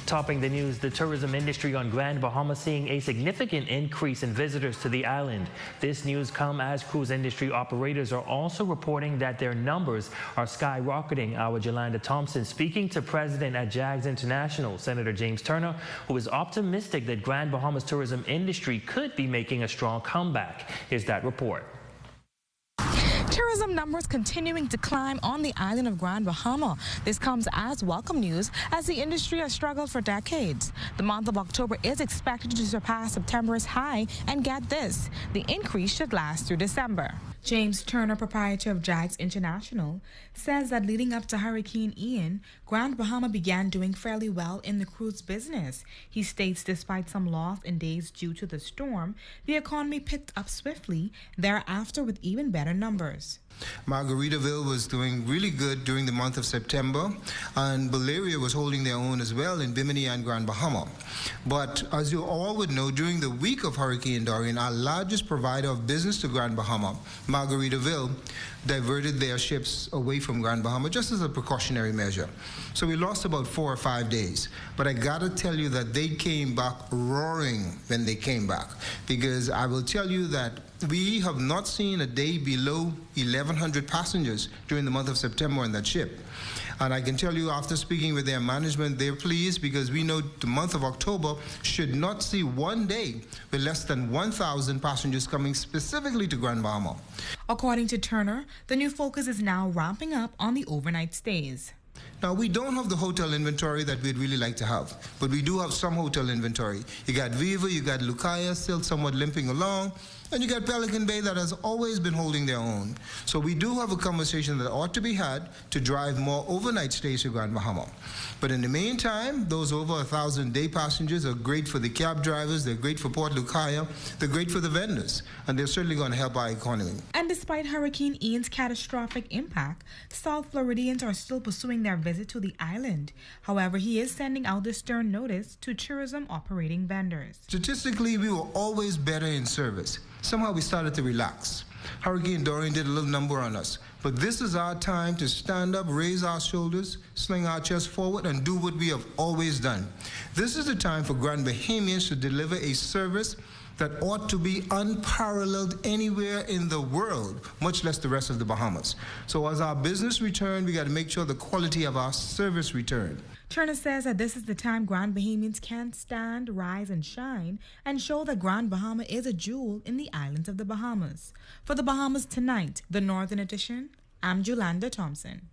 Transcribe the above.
Topping the news, the tourism industry on Grand Bahama seeing a significant increase in visitors to the island. This news comes as cruise industry operators are also reporting that their numbers are skyrocketing. Our Jolanda Thompson speaking to President at JAGS International, Senator James Turner, who is optimistic that Grand Bahama's tourism industry could be making a strong comeback. Here's that report. Tourism numbers continuing to climb on the island of Grand Bahama. This comes as welcome news as the industry has struggled for decades. The month of October is expected to surpass September's high, and get this, the increase should last through December. James Turner, proprietor of JAGS International, says that leading up to Hurricane Ian, Grand Bahama began doing fairly well in the cruise business. He states despite some loss in days due to the storm, the economy picked up swiftly thereafter with even better numbers. Margaritaville was doing really good during the month of September, and Valeria was holding their own as well in Bimini and Grand Bahama. But as you all would know, during the week of Hurricane Dorian, our largest provider of business to Grand Bahama, Margaritaville, diverted their ships away from Grand Bahama just as a precautionary measure. So we lost about 4 or 5 days. But I gotta tell you that they came back roaring when they came back, because I will tell you that we have not seen a day below 1,100 passengers during the month of September on that ship. And I can tell you, after speaking with their management, they're pleased because we know the month of October should not see one day with less than 1,000 passengers coming specifically to Grand Bahama. According to Turner, the new focus is now ramping up on the overnight stays. Now, we don't have the hotel inventory that we'd really like to have, but we do have some hotel inventory. You got Viva, you got Lucaya still somewhat limping along, and you got Pelican Bay that has always been holding their own. So we do have a conversation that ought to be had to drive more overnight stays to Grand Bahama. But in the meantime, those over 1,000 day passengers are great for the cab drivers, they're great for Port Lucaya, they're great for the vendors, and they're certainly going to help our economy. And despite Hurricane Ian's catastrophic impact, South Floridians are still pursuing their visit to the island. However, he is sending out the stern notice to tourism operating vendors. Statistically, we were always better in service. Somehow we started to relax. Hurricane Dorian did a little number on us. But this is our time to stand up, raise our shoulders, sling our chests forward, and do what we have always done. This is the time for Grand Bahamians to deliver a service that ought to be unparalleled anywhere in the world, much less the rest of the Bahamas. So as our business return, we got to make sure the quality of our service return. Turner says that this is the time Grand Bahamians can stand, rise, and shine, and show that Grand Bahama is a jewel in the islands of the Bahamas. For the Bahamas Tonight, the Northern Edition, I'm Jolanda Thompson.